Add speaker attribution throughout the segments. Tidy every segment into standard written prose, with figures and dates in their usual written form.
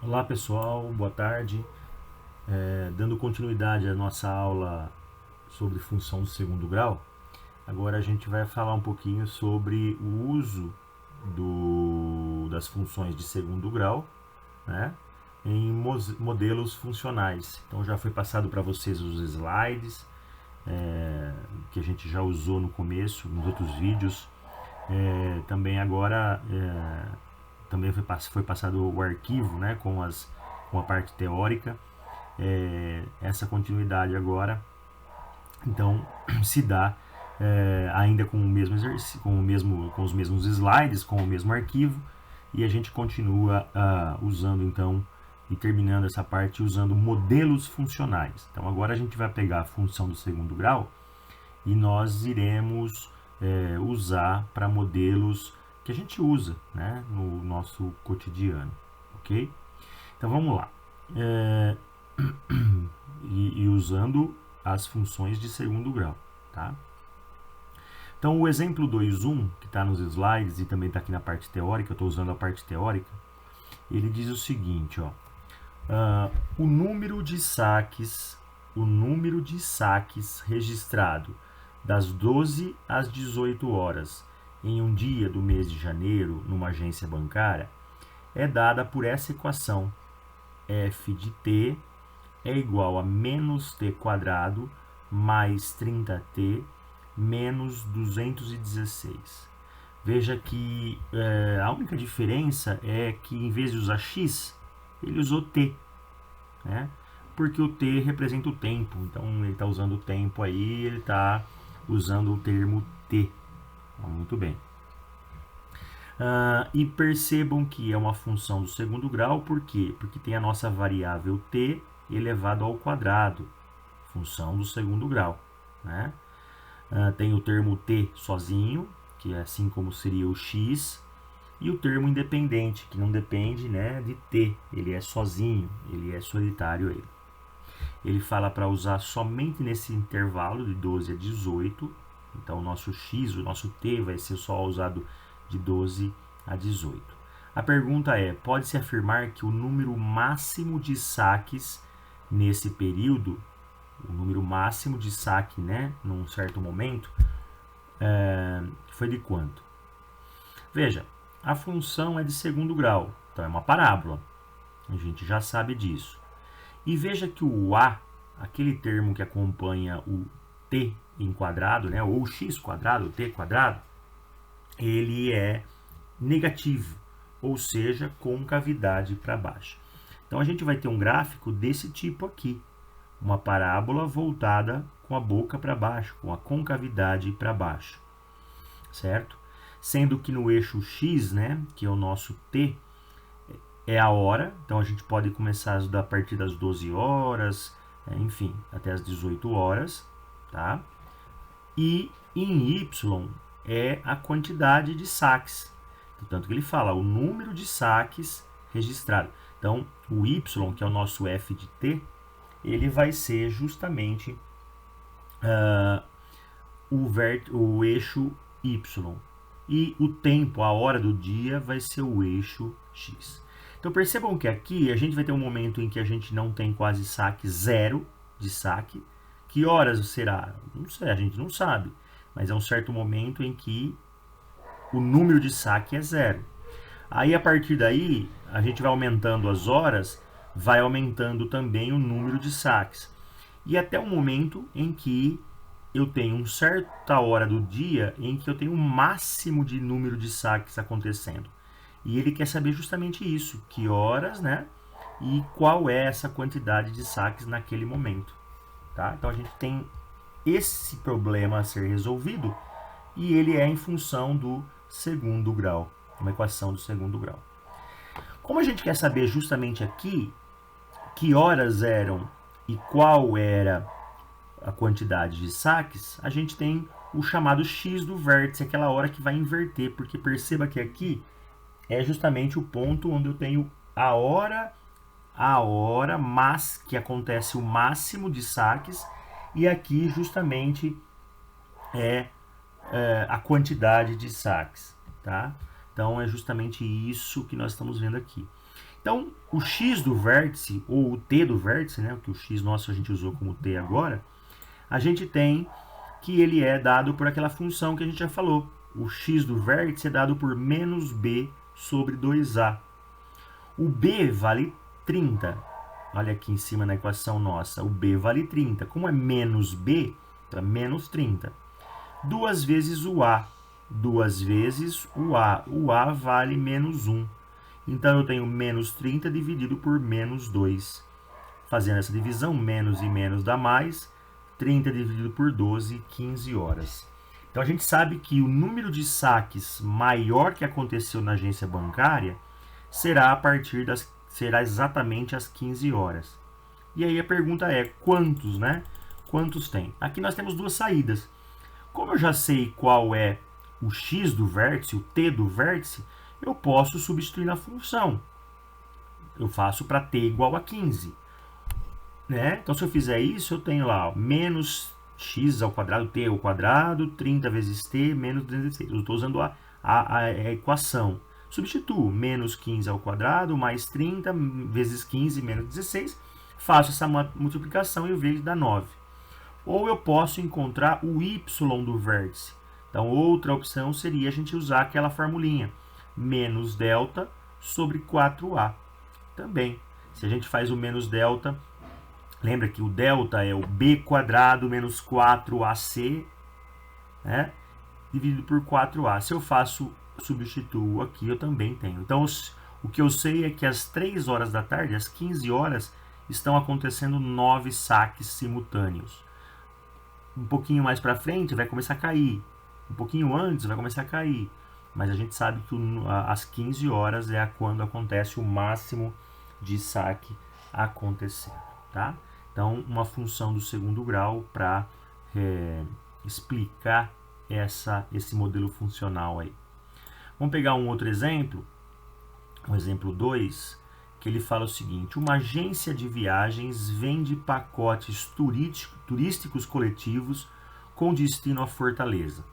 Speaker 1: Olá pessoal, boa tarde. Dando continuidade à nossa aula sobre função do segundo grau, agora a gente vai falar um pouquinho sobre o uso das funções de segundo grau, né, em modelos funcionais. Então já foi passado para vocês os slides que a gente já usou no começo, nos outros vídeos. Também agora também foi passado o arquivo, né, com a parte teórica. Essa continuidade agora, então, se dá ainda com o mesmo exercício, com os mesmos slides, com o mesmo arquivo, e a gente continua usando então e terminando essa parte usando modelos funcionais. Então agora a gente vai pegar a função do segundo grau e nós iremos usar para modelos que a gente usa, né, no nosso cotidiano, ok? Então vamos lá. E usando as funções de segundo grau, tá? Então o exemplo 2.1, que está nos slides e também está aqui na parte teórica, eu estou usando a parte teórica, ele diz o seguinte, ó, o número de saques registrado das 12 às 18 horas em um dia do mês de janeiro numa agência bancária é dada por essa equação: f de t é igual a menos t quadrado mais 30t menos 216. Veja que a única diferença é que em vez de usar x, ele usou t, né? Porque o t representa o tempo, então ele está usando o tempo aí, ele está usando o termo t. Muito bem. E percebam que é uma função do segundo grau, por quê? Porque tem a nossa variável t elevado ao quadrado, função do segundo grau, né? Tem o termo t sozinho, que é assim como seria o x, e o termo independente, que não depende, né, de t, ele é sozinho, ele é solitário. Ele fala para usar somente nesse intervalo de 12 a 18, então o nosso x, o nosso t vai ser só usado de 12 a 18. A pergunta é: pode-se afirmar que o número máximo de saques nesse período, o número máximo de saque, né, num certo momento, foi de quanto? Veja, a função é de segundo grau, então é uma parábola, a gente já sabe disso. E veja que o a, aquele termo que acompanha o t em quadrado, né, ou x quadrado, t quadrado, ele é negativo, ou seja, com cavidade para baixo. Então a gente vai ter um gráfico desse tipo aqui, uma parábola voltada com a boca para baixo, com a concavidade para baixo, certo? Sendo que no eixo x, né, que é o nosso t, é a hora, então a gente pode começar a partir das 12 horas, enfim, até as 18 horas, tá? E em y é a quantidade de saques, portanto que ele fala o número de saques registrado. Então o y, que é o nosso f de t, ele vai ser justamente o eixo y. E o tempo, a hora do dia, vai ser o eixo x. Então percebam que aqui a gente vai ter um momento em que a gente não tem quase saque, zero de saque. Que horas será? Não sei, a gente não sabe. Mas é um certo momento em que o número de saque é zero. Aí a partir daí, a gente vai aumentando as horas, vai aumentando também o número de saques. E até o momento em que eu tenho uma certa hora do dia em que eu tenho um máximo de número de saques acontecendo. E ele quer saber justamente isso, que horas, né? E qual é essa quantidade de saques naquele momento. Tá? Então a gente tem esse problema a ser resolvido e ele é em função do segundo grau, uma equação do segundo grau. Como a gente quer saber justamente aqui que horas eram e qual era a quantidade de saques, a gente tem o chamado x do vértice, aquela hora que vai inverter, porque perceba que aqui é justamente o ponto onde eu tenho a hora mas que acontece o máximo de saques, e aqui justamente é a quantidade de saques, tá? Então, é justamente isso que nós estamos vendo aqui. Então, o x do vértice, ou o t do vértice, né, que o x nosso a gente usou como t agora, a gente tem que ele é dado por aquela função que a gente já falou. O x do vértice é dado por menos b sobre 2a. O b vale 30. Olha aqui em cima na equação nossa. O b vale 30. Como é menos b, então é menos 30. 2 vezes o a. 2 vezes o a. O a vale menos 1. Então, eu tenho menos 30 dividido por menos 2. Fazendo essa divisão, menos e menos dá mais. 30 dividido por 12, 15 horas. Então, a gente sabe que o número de saques maior que aconteceu na agência bancária será será exatamente às 15 horas. E aí a pergunta é, quantos, né? Quantos tem? Aqui nós temos duas saídas. Como eu já sei qual é o x do vértice, o t do vértice, eu posso substituir na função. Eu faço para t igual a 15. Né? Então, se eu fizer isso, eu tenho lá ó, menos x ao quadrado, t ao quadrado, 30 vezes t, menos 216. Eu estou usando a equação. Substituo menos 15 ao quadrado, mais 30 vezes 15, menos 16. Faço essa multiplicação e eu vejo que dá 9. Ou eu posso encontrar o y do vértice. Então, outra opção seria a gente usar aquela formulinha. Menos delta sobre 4a. Também, se a gente faz o menos delta, lembra que o delta é o b quadrado menos 4ac, né? Dividido por 4a. Se eu substituo aqui, eu também tenho. Então, o que eu sei é que às 3 horas da tarde, às 15 horas, estão acontecendo 9 saques simultâneos. Um pouquinho mais para frente vai começar a cair. Um pouquinho antes vai começar a cair. Mas a gente sabe que às 15 horas é quando acontece o máximo de saque acontecendo, tá? Então, uma função do segundo grau para explicar esse modelo funcional aí. Vamos pegar um outro exemplo, o exemplo 2, que ele fala o seguinte: uma agência de viagens vende pacotes turísticos coletivos com destino à Fortaleza.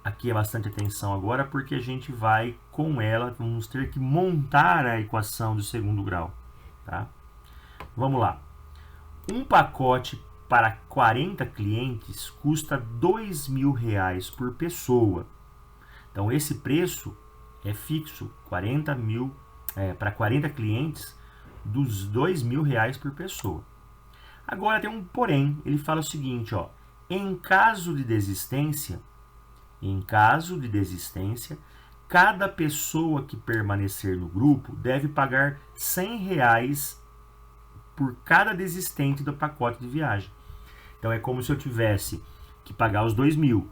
Speaker 1: Aqui é bastante atenção agora, porque a gente vai com ela, vamos ter que montar a equação do segundo grau. Tá? Vamos lá. Um pacote para 40 clientes custa R$2.000 por pessoa. Então, esse preço é fixo, 40 mil, para 40 clientes, dos R$2.000 por pessoa. Agora tem um porém, ele fala o seguinte, ó, em caso de desistência, cada pessoa que permanecer no grupo deve pagar R$100 por cada desistente do pacote de viagem. Então, é como se eu tivesse que pagar os 2.000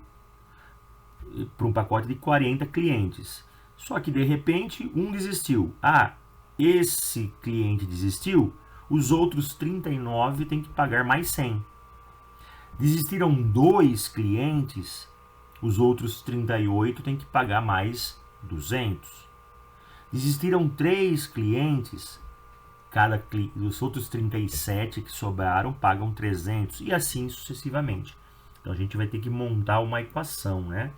Speaker 1: para um pacote de 40 clientes. Só que, de repente, um desistiu. Ah, esse cliente desistiu, os outros 39 têm que pagar mais 100. Desistiram 2 clientes, os outros 38 têm que pagar mais 200. Desistiram 3 clientes, os outros 37 que sobraram pagam 300 e assim sucessivamente. Então a gente vai ter que montar uma equação, né?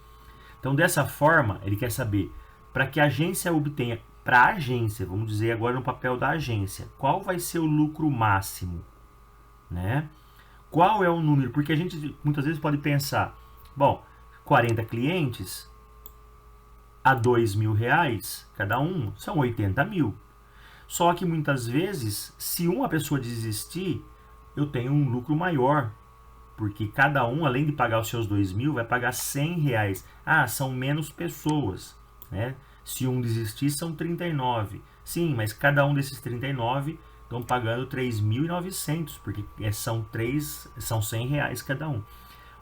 Speaker 1: Então dessa forma, ele quer saber para que a agência obtenha, para a agência, vamos dizer agora no papel da agência, qual vai ser o lucro máximo, né? Qual é o número? Porque a gente muitas vezes pode pensar, bom, 40 clientes a R$2.000 cada um são 80 mil. Só que muitas vezes, se uma pessoa desistir, eu tenho um lucro maior, porque cada um, além de pagar os seus 2.000, vai pagar R$100. Ah, são menos pessoas, né? Se um desistir, são 39. Sim, mas cada um desses 39 estão pagando 3.900, porque são R$100 cada um.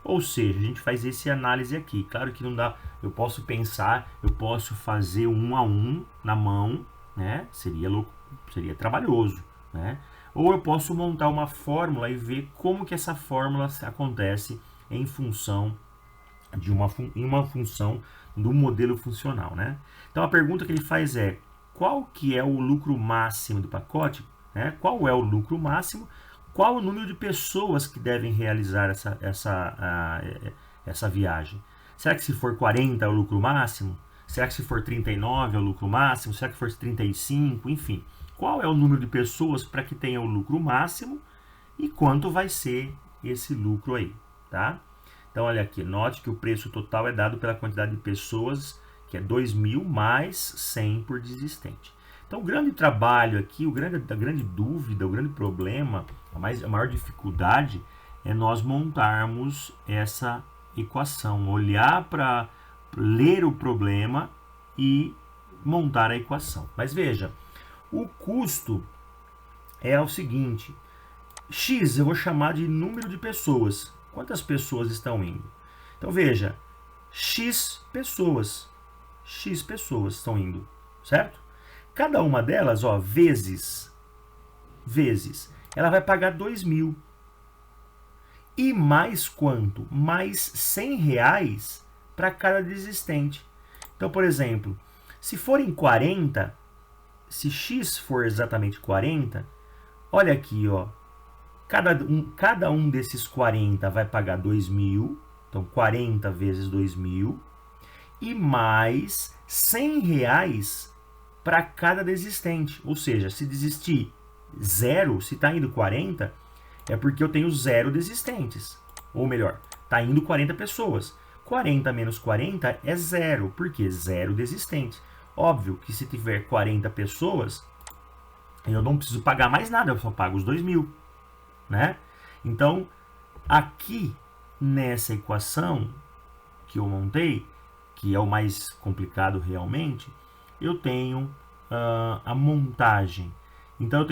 Speaker 1: Ou seja, a gente faz essa análise aqui. Claro que não dá, eu posso pensar, eu posso fazer um a um na mão, né? Seria trabalhoso, né? Ou eu posso montar uma fórmula e ver como que essa fórmula acontece em função de uma função do modelo funcional, né? Então a pergunta que ele faz é: qual que é o lucro máximo do pacote? Né? Qual é o lucro máximo? Qual o número de pessoas que devem realizar essa viagem? Será que se for 40 é o lucro máximo? Será que se for 39 é o lucro máximo? Será que for 35? Enfim, qual é o número de pessoas para que tenha o lucro máximo e quanto vai ser esse lucro aí, tá? Então, olha aqui, note que o preço total é dado pela quantidade de pessoas, que é 2.000 mais 100 por desistente. Então, o grande trabalho aqui, a grande dúvida, o grande problema, a maior dificuldade é nós montarmos essa equação, olhar para ler o problema e montar a equação. Mas veja, o custo é o seguinte, x eu vou chamar de número de pessoas. Quantas pessoas estão indo? Então veja, x pessoas estão indo, certo? Cada uma delas, ó, vezes, ela vai pagar 2.000. E mais quanto? Mais 100 reais para cada desistente. Então, por exemplo, se forem 40, se x for exatamente 40, olha aqui, ó, cada um desses 40 vai pagar 2.000, então 40 vezes 2.000, e mais 100 reais para cada desistente. Ou seja, se desistir 0, se está indo 40, é porque eu tenho 0 desistentes. Ou melhor, está indo 40 pessoas. 40 menos 40 é 0, porque 0 desistentes. Óbvio que se tiver 40 pessoas, eu não preciso pagar mais nada, eu só pago os 2.000, né? Então, aqui nessa equação que eu montei, que é o mais complicado realmente, eu tenho a montagem. Então, eu tenho